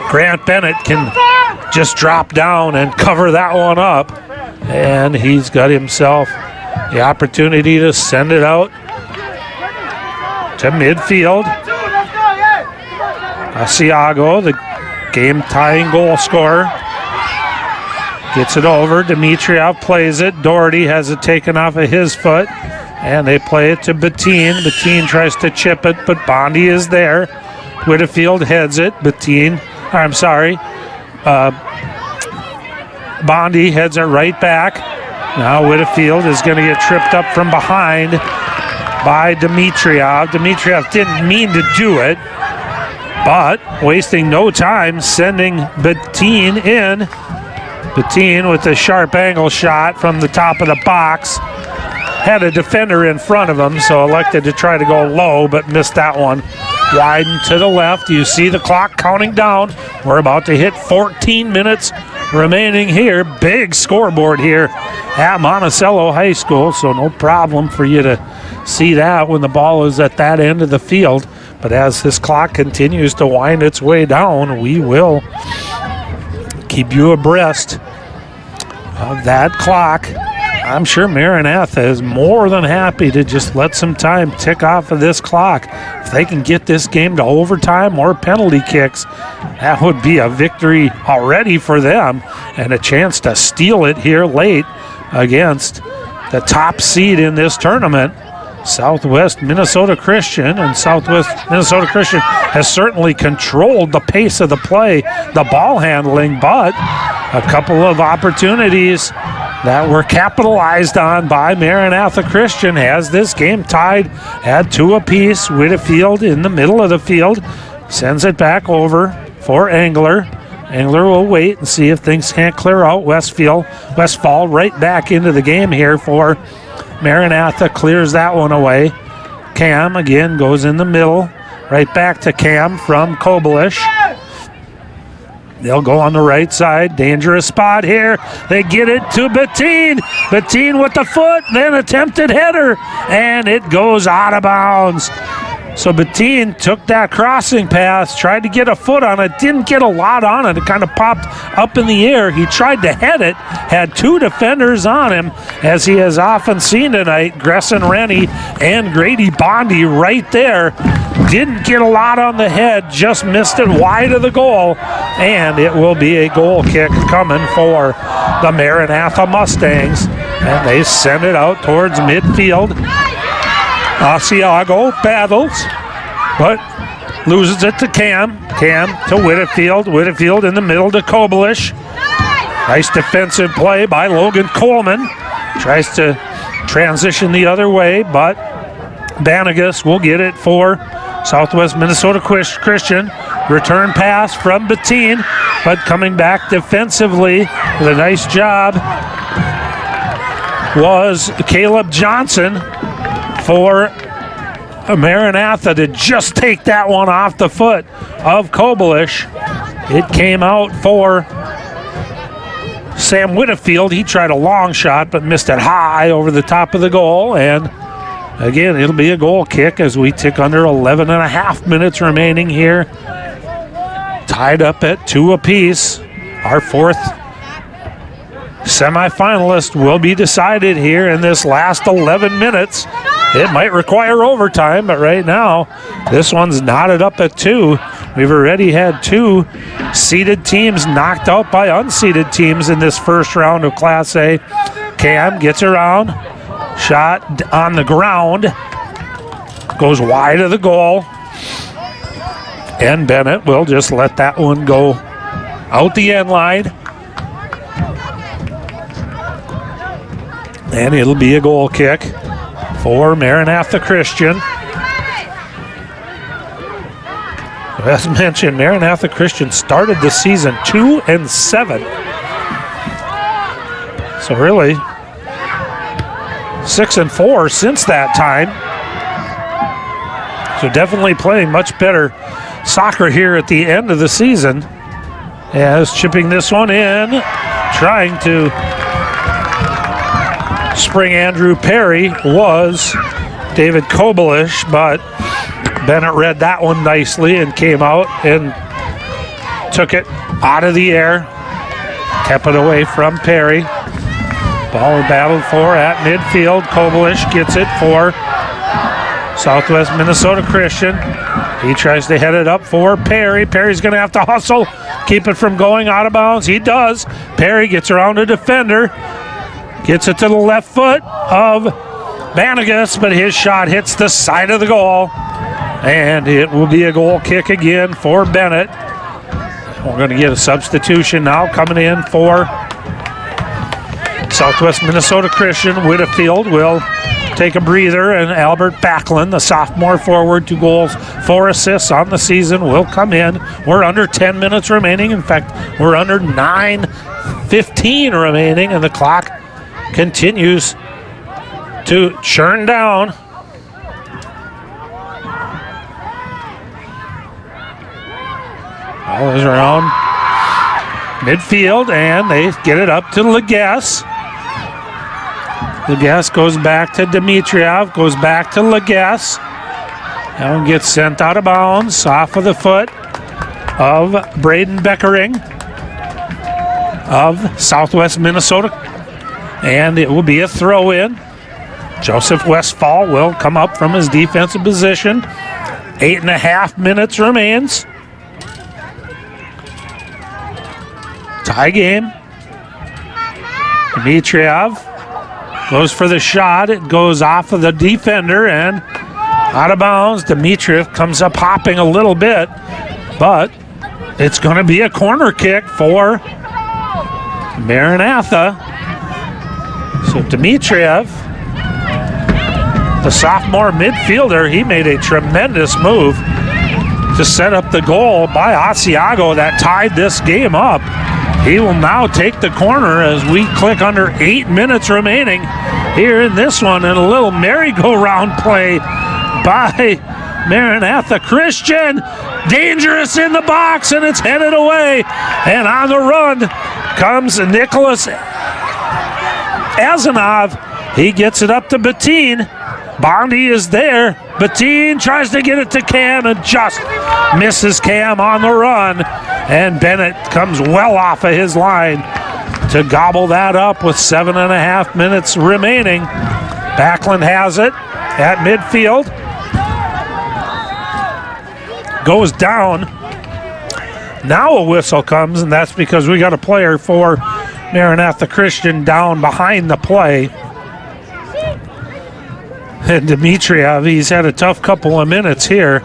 Grant Bennett can just drop down and cover that one up. And he's got himself the opportunity to send it out to midfield. Asiago, the game-tying goal scorer, gets it over. Dimitriev plays it. Doherty has it taken off of his foot. And they play it to Bettine. Bettine tries to chip it, but Bondi is there. Whitfield heads it. Bondi heads it right back. Now Whitfield is going to get tripped up from behind by Dimitriev. Dimitriev didn't mean to do it, but wasting no time, sending Bettine in. Bettine with a sharp angle shot from the top of the box. Had a defender in front of him, so elected to try to go low, but missed that one. Widen to the left. You see the clock counting down. We're about to hit 14 minutes remaining here. Big scoreboard here at Monticello High School, so no problem for you to see that when the ball is at that end of the field. But as this clock continues to wind its way down, we will keep you abreast of that clock. I'm sure Maranatha is more than happy to just let some time tick off of this clock. If they can get this game to overtime or penalty kicks, that would be a victory already for them and a chance to steal it here late against the top seed in this tournament, Southwest Minnesota Christian. And Southwest Minnesota Christian has certainly controlled the pace of the play, the ball handling, but a couple of opportunities that were capitalized on by Maranatha Christian has this game tied at 2 apiece. Whitfield in the middle of the field sends it back over for Engler. Engler will wait and see if things can't clear out. Westfall right back into the game here for Maranatha, clears that one away. Cam again goes in the middle, right back to Cam from Kobelish. They'll go on the right side. Dangerous spot here. They get it to Bettine. Bettine with the foot, then attempted header, and it goes out of bounds. So Bettine took that crossing pass, tried to get a foot on it, didn't get a lot on it. It kind of popped up in the air. He tried to head it, had 2 defenders on him, as he has often seen tonight. Gresson Rennie and Grady Bondi right there. Didn't get a lot on the head, just missed it wide of the goal, and it will be a goal kick coming for the Maranatha Mustangs, and they send it out towards midfield. Asiago battles, but loses it to Cam. Cam to Whitfield. Whitfield in the middle to Kobelish. Nice defensive play by Logan Coleman. Tries to transition the other way, but Banagas will get it for Southwest Minnesota Christian. Return pass from Bettine, but coming back defensively with a nice job was Caleb Johnson for Maranatha to just take that one off the foot of Kobelish. It came out for Sam Whitfield. He tried a long shot but missed it high over the top of the goal, and again, it'll be a goal kick as we tick under 11 and a half minutes remaining here. Tied up at 2 apiece. Our 4th semifinalist will be decided here in this last 11 minutes. It might require overtime, but right now, this one's knotted up at 2. We've already had 2 seeded teams knocked out by unseeded teams in this first round of Class A. Cam gets around. Shot on the ground. Goes wide of the goal. And Bennett will just let that one go out the end line. And it'll be a goal kick for Maranatha Christian. As mentioned, Maranatha Christian started the season 2-7. So really, 6-4 since that time. So definitely playing much better soccer here at the end of the season. As chipping this one in, trying to spring Andrew Perry was David Kobelish, but Bennett read that one nicely and came out and took it out of the air, kept it away from Perry. Ball battled for at midfield. Kobelish gets it for Southwest Minnesota Christian. He tries to head it up for Perry. Perry's going to have to hustle, keep it from going out of bounds. He does. Perry gets around a defender, gets it to the left foot of Vanagas, but his shot hits the side of the goal, and it will be a goal kick again for Bennett. We're going to get a substitution now coming in for Southwest Minnesota Christian. Whitfield will take a breather, and Albert Backlund, the sophomore forward, 2 goals, 4 assists on the season, will come in. We're under 10 minutes remaining. In fact, we're under 9:15 remaining, and the clock continues to churn down. Ball is around midfield, and they get it up to Legas. Legas goes back to Dimitriev, goes back to Legas. That one gets sent out of bounds off of the foot of Braden Beckering of Southwest Minnesota. And it will be a throw-in. Joseph Westfall will come up from his defensive position. 8.5 minutes remains. Tie game. Dimitriev goes for the shot. It goes off of the defender and out of bounds. Dimitriev comes up hopping a little bit, but it's going to be a corner kick for Maranatha. So Dimitriev, the sophomore midfielder, he made a tremendous move to set up the goal by Asiago that tied this game up. He will now take the corner as we click under 8 minutes remaining here in this one, and a little merry-go-round play by Maranatha Christian. Dangerous in the box, and it's headed away. And on the run comes Nicholas Azanov. He gets it up to Bettine. Bondi is there. Bettine tries to get it to Cam and just misses Cam on the run. And Bennett comes well off of his line to gobble that up with 7.5 minutes remaining. Backlund has it at midfield. Goes down. Now a whistle comes, and that's because we got a player for Maranatha Christian down behind the play. And Dimitriev, he's had a tough couple of minutes here.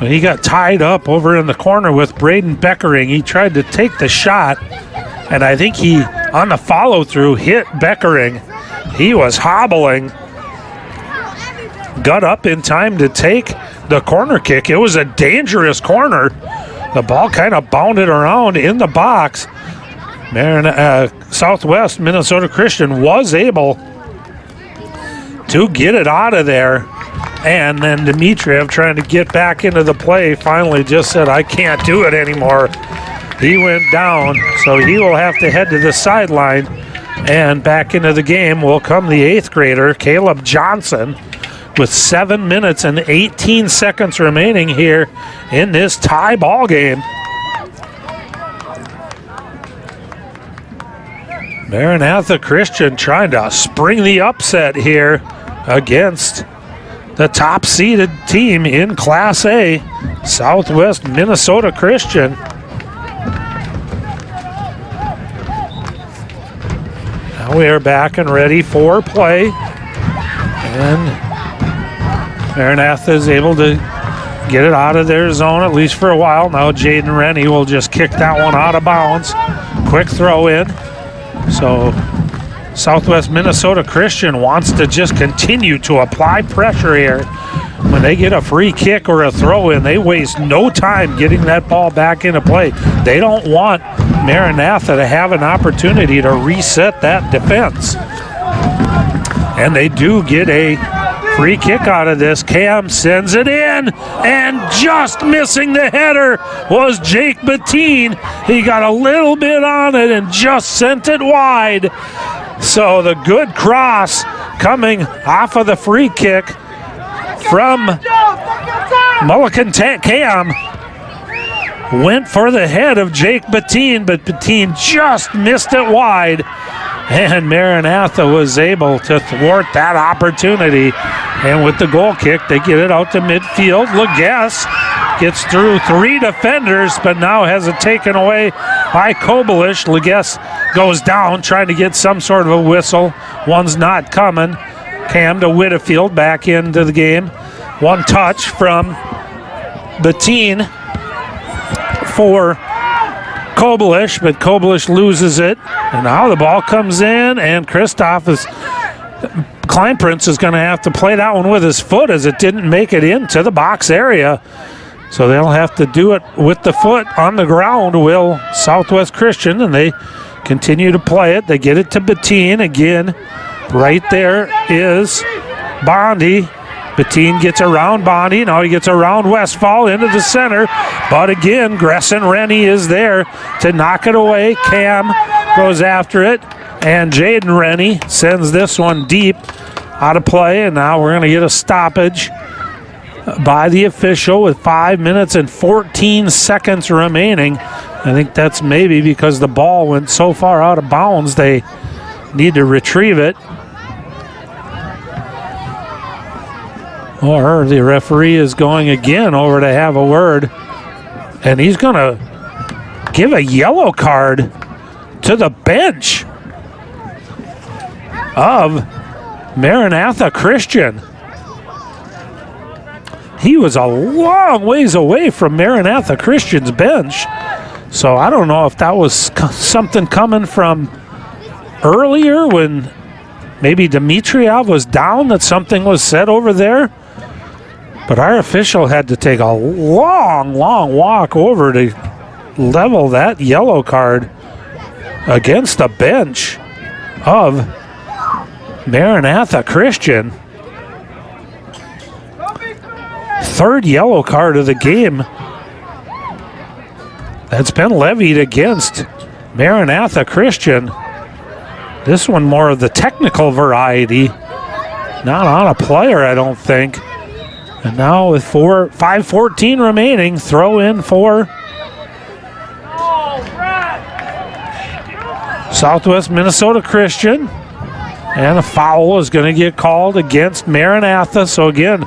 He got tied up over in the corner with Braden Beckering. He tried to take the shot, and I think he, on the follow-through, hit Beckering. He was hobbling. Got up in time to take the corner kick. It was a dangerous corner. The ball kind of bounded around in the box. Southwest Minnesota Christian was able to get it out of there. And then Dimitriev, trying to get back into the play, finally just said, I can't do it anymore. He went down, so he will have to head to the sideline. And back into the game will come the 8th grader, Caleb Johnson, with 7 minutes and 18 seconds remaining here in this tie ball game. Maranatha Christian trying to spring the upset here against the top-seeded team in Class A, Southwest Minnesota Christian. Now we are back and ready for play. And Maranatha is able to get it out of their zone, at least for a while. Now Jaden Rennie will just kick that one out of bounds. Quick throw in. So Southwest Minnesota Christian wants to just continue to apply pressure here. When they get a free kick or a throw in, they waste no time getting that ball back into play. They don't want Maranatha to have an opportunity to reset that defense. And they do get a free kick out of this. Cam sends it in, and just missing the header was Jake Bettine. He got a little bit on it and just sent it wide. So the good cross coming off of the free kick from Mulligan Cam. went for the head of Jake Bettine, but Bettine just missed it wide. And Maranatha was able to thwart that opportunity. And with the goal kick, they get it out to midfield. Leguess gets through 3 defenders, but now has it taken away by Kobelish. Leguess goes down, trying to get some sort of a whistle. One's not coming. Cam to Whitfield back into the game. One touch from Bettine for Kobelish, but Kobelish loses it. And now the ball comes in, and Kleinprince is going to have to play that one with his foot as it didn't make it into the box area. So they'll have to do it with the foot on the ground, will Southwest Christian, and they continue to play it. They get it to Bettine again. Right there is Bondi. Bettine gets around Bondi. Now he gets around Westfall into the center. But again, Gresson Rennie is there to knock it away. Cam goes after it. And Jaden Rennie sends this one deep out of play. And now we're going to get a stoppage by the official with 5 minutes and 14 seconds remaining. I think that's maybe because the ball went so far out of bounds they need to retrieve it. Or the referee is going again over to have a word. And he's going to give a yellow card to the bench of Maranatha Christian. He was a long ways away from Maranatha Christian's bench. So I don't know if that was something coming from earlier when maybe Dimitriev was down, that something was said over there. But our official had to take a long walk over to level that yellow card against the bench of Maranatha Christian. Third yellow card of the game that's been levied against Maranatha Christian. This one more of the technical variety, not on a player, I don't think. And now with 5:14 remaining, throw in for Southwest Minnesota Christian. And a foul is going to get called against Maranatha. So again,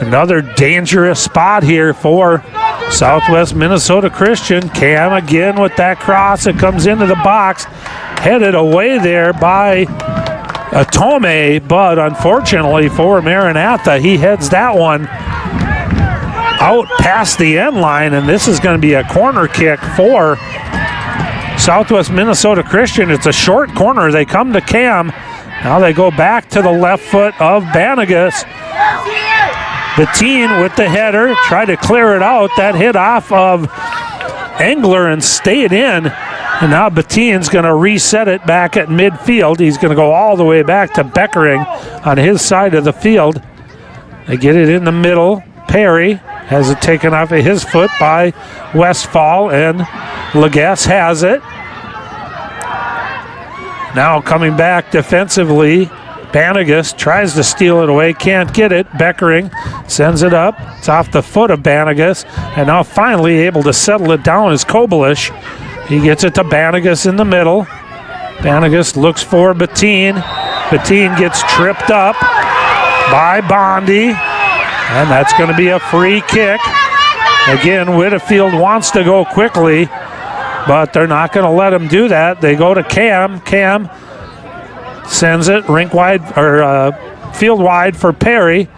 another dangerous spot here for Southwest Minnesota Christian. Cam again with that cross. It comes into the box. Headed away there by Tome, but unfortunately for Maranatha, he heads that one out past the end line, and this is going to be a corner kick for Southwest Minnesota Christian. It's a short corner. They come to Cam. Now they go back to the left foot of Banagas. Bettine with the header, try to clear it out. That hit off of Engler and stayed in. And now Bettine's going to reset it back at midfield. He's going to go all the way back to Beckering on his side of the field. They get it in the middle. Perry has it taken off of his foot by Westfall, and Leguess has it. Now coming back defensively, Banagas tries to steal it away, can't get it. Beckering sends it up. It's off the foot of Banagas, and now finally able to settle it down is Kobelish. He gets it to Banagas in the middle. Banagas looks for Bettine. Bettine gets tripped up by Bondi, and that's going to be a free kick. Again, Whitfield wants to go quickly, but they're not going to let him do that. They go to Cam. Cam sends it rink wide or field wide for Perry.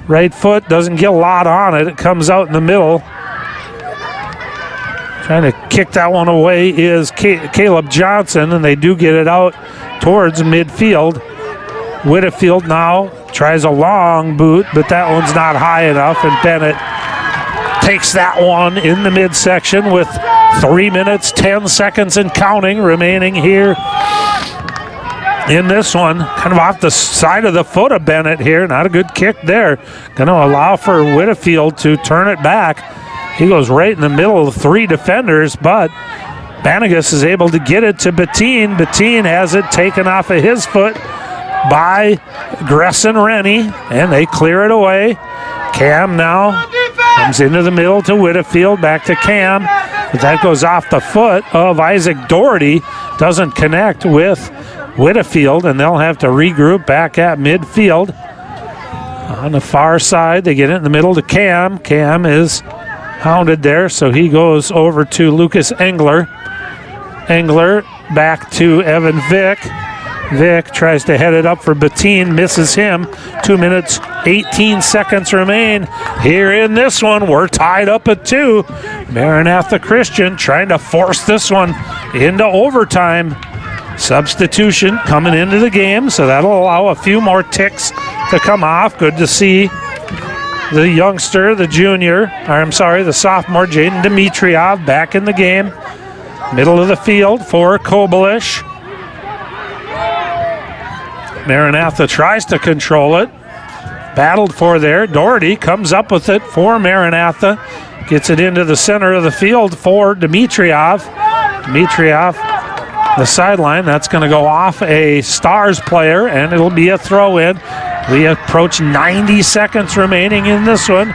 Right foot doesn't get a lot on it. It comes out in the middle. Trying to kick that one away is Caleb Johnson, and they do get it out towards midfield. Whitfield now tries a long boot, but that one's not high enough, and Bennett takes that one in the midsection with 3 minutes, 10 seconds and counting remaining here in this one. Kind of off the side of the foot of Bennett here. Not a good kick there. Going to allow for Whitfield to turn it back. He goes right in the middle of 3 defenders, but Banagas is able to get it to Bettine. Bettine has it taken off of his foot by Gresson Rennie, and they clear it away. Cam now Comes into the middle to Whitfield, back to Cam. But that goes off the foot of Isaac Doherty. Doesn't connect with Whitfield, and they'll have to regroup back at midfield. On the far side, they get it in the middle to Cam. Cam is hounded there, so he goes over to Lucas Engler. Engler back to Evan Vick. Vick tries to head it up for Bettine, misses him. 2 minutes, 18 seconds remain here in this one. We're tied up at 2. Maranatha Christian trying to force this one into overtime. Substitution coming into the game, so that'll allow a few more ticks to come off. Good to see the youngster, the sophomore, Jaden Dimitriev, back in the game. Middle of the field for Kobelish. Maranatha tries to control it. Battled for there. Doherty comes up with it for Maranatha. Gets it into the center of the field for Dimitriev. Dimitriev, the sideline. That's going to go off a Stars player, and it'll be a throw-in. We approach 90 seconds remaining in this one.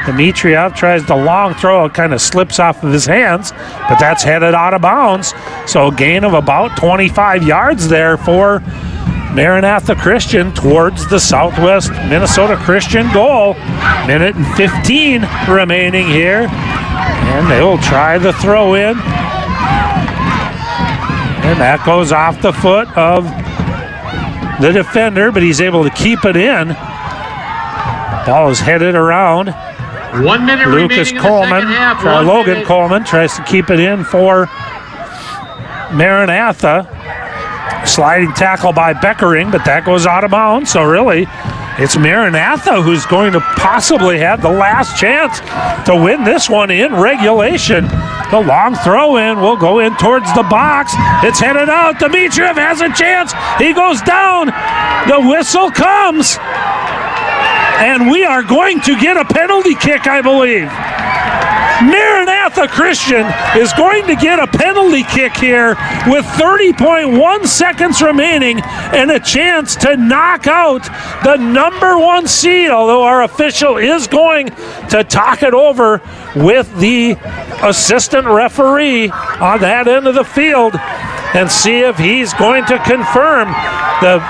Dimitriev tries the long throw. It kind of slips off of his hands, but that's headed out of bounds. So a gain of about 25 yards there for Maranatha Christian towards the Southwest Minnesota Christian goal. Minute and 15 remaining here. And they will try the throw in. And that goes off the foot of the defender, but he's able to keep it in. Ball is headed around. 1 minute Lucas Coleman, Logan Coleman tries to keep it in for Maranatha. Sliding tackle by Beckering, but that goes out of bounds. So really, it's Maranatha who's going to possibly have the last chance to win this one in regulation. The long throw in will go in towards the box. It's headed out. Dimitriev has a chance. He goes down. The whistle comes. And we are going to get a penalty kick, I believe. Maranatha Christian is going to get a penalty kick here with 30.1 seconds remaining and a chance to knock out the number 1 seed, although our official is going to talk it over with the assistant referee on that end of the field and see if he's going to confirm. The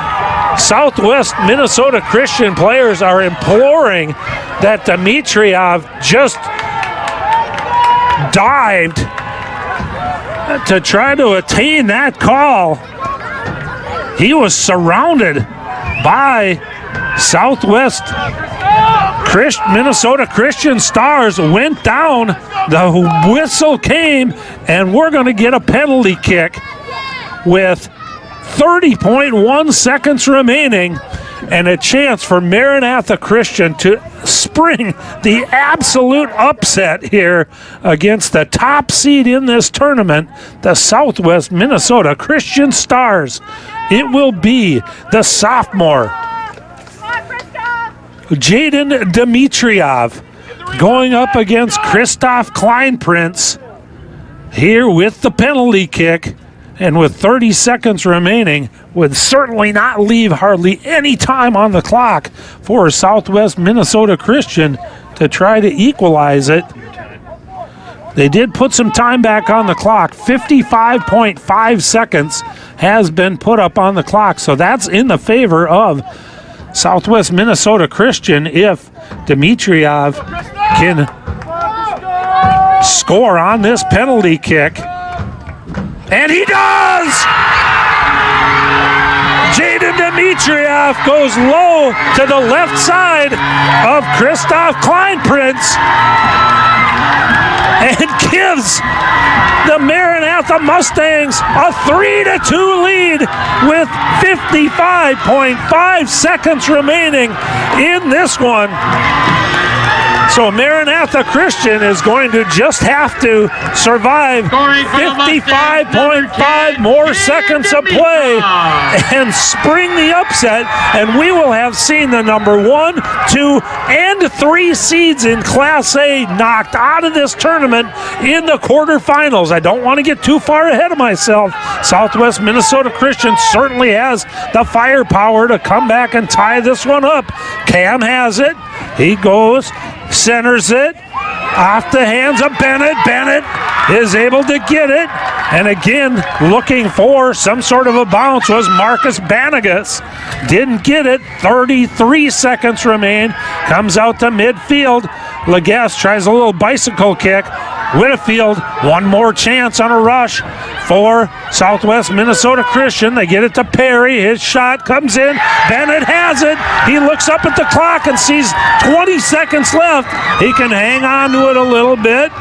Southwest Minnesota Christian players are imploring that Dimitriev just dived to try to attain that call. He was surrounded by Southwest Minnesota Christian Stars, went down, the whistle came, and we're going to get a penalty kick with 30.1 seconds remaining and a chance for Maranatha Christian to spring the absolute upset here against the top seed in this tournament, the Southwest Minnesota Christian Stars. It will be the sophomore Jaden Dimitriev going up against Christoph Kleinprince here with the penalty kick. And with 30 seconds remaining, would certainly not leave hardly any time on the clock for Southwest Minnesota Christian to try to equalize it. They did put some time back on the clock. 55.5 seconds has been put up on the clock, so that's in the favor of Southwest Minnesota Christian if Dimitriev can score on this penalty kick. And he does! Jaden Dimitriev goes low to the left side of Christoph Kleinprince and gives the Maranatha Mustangs a 3-2 lead with 55.5 seconds remaining in this one. So Maranatha Christian is going to just have to survive 55.5 more seconds of play and spring the upset, and we will have seen the number 1, 2, and 3 seeds in Class A knocked out of this tournament in the quarterfinals. I don't want to get too far ahead of myself. Southwest Minnesota Christian certainly has the firepower to come back and tie this one up. Cam has it. He goes, centers it, off the hands of Bennett. Bennett is able to get it. And again, looking for some sort of a bounce was Marcus Banagas. Didn't get it. 33 seconds remain. Comes out to midfield. Leguest tries a little bicycle kick. Whitfield, one more chance on a rush for Southwest Minnesota Christian. They get it to Perry. His shot comes in. Bennett has it. He looks up at the clock and sees 20 seconds left. He can hang on to it a little bit,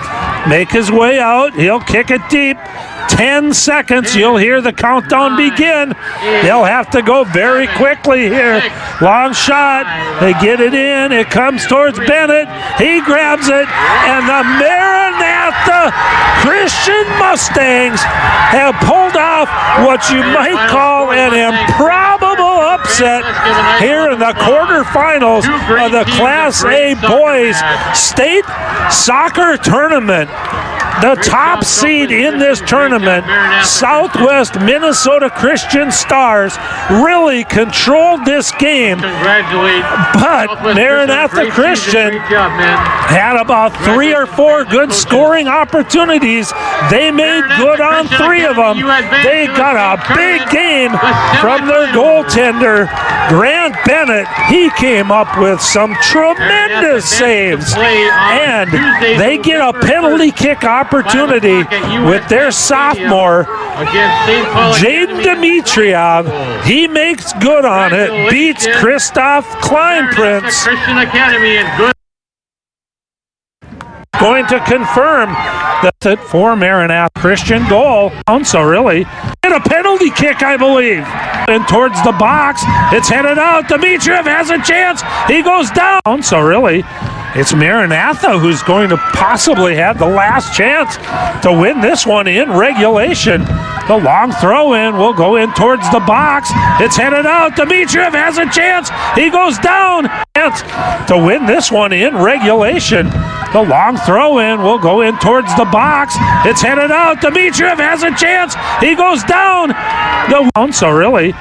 make his way out. He'll kick it deep. 10 seconds. You'll hear the countdown begin. They'll have to go very quickly here. Long shot. They get it in. It comes towards Bennett. He grabs it. And the Maranatha Christian Mustangs have pulled off what you might call an improbable upset here in the quarterfinals of the Class A Boys State Soccer Tournament. The top seed in this tournament, Southwest Minnesota Christian Stars, really controlled this game. But Maranatha Christian had about 3 or 4 good scoring opportunities. They made good on 3 of them. They got a big game from their goaltender, Grant Bennett. He came up with some tremendous saves. And they get a penalty kick opportunity with their sophomore, Jaden Dimitriev. He makes good on it, beats Christoph Kleinprince. Going to confirm that for Maranatha Christian goal. So really, and a penalty kick, I believe. And towards the box, it's headed out. Dimitriev has a chance. He goes down. So really, it's Maranatha who's going to possibly have the last chance to win this one in regulation. The long throw in will go in towards the box. It's headed out. Dimitriev has a chance. He goes down. To win this one in regulation. The long throw in will go in towards the box. It's headed out. Dimitriev has a chance. He goes down. So really,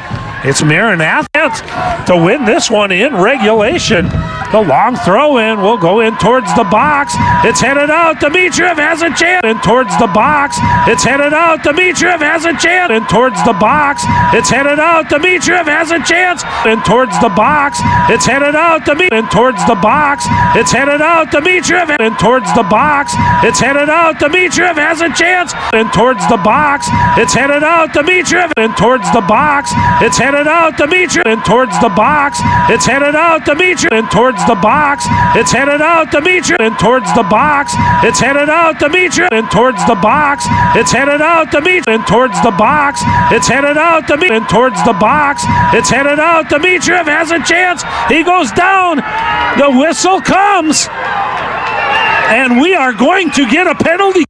it's Maranatha to win this one in regulation. The long throw in will go in towards the box. It's headed out. Dimitriev has a chance. In towards the box. It's headed out. Dimitriev has a chance. In towards the box. It's headed out. Dimitriev has a chance. In towards the box. It's headed out. In towards the box. It's headed out. Dimitriev in towards the box. It's headed out. Dimitriev has a chance. In towards the box. It's headed out. Dimitriev in towards the box. It's headed out. Dimitriev in towards the box. It's headed out. Dimitriev in towards the box. It's headed out. Dimitriev in towards the box. It's headed out. Dimitriev in towards the box. It's headed out. Dimitriev in towards the box. It's headed out. Dimitriev in towards the box. It's headed out. Dimitriev has a chance. He goes down. The whistle comes. And we are going to get a penalty.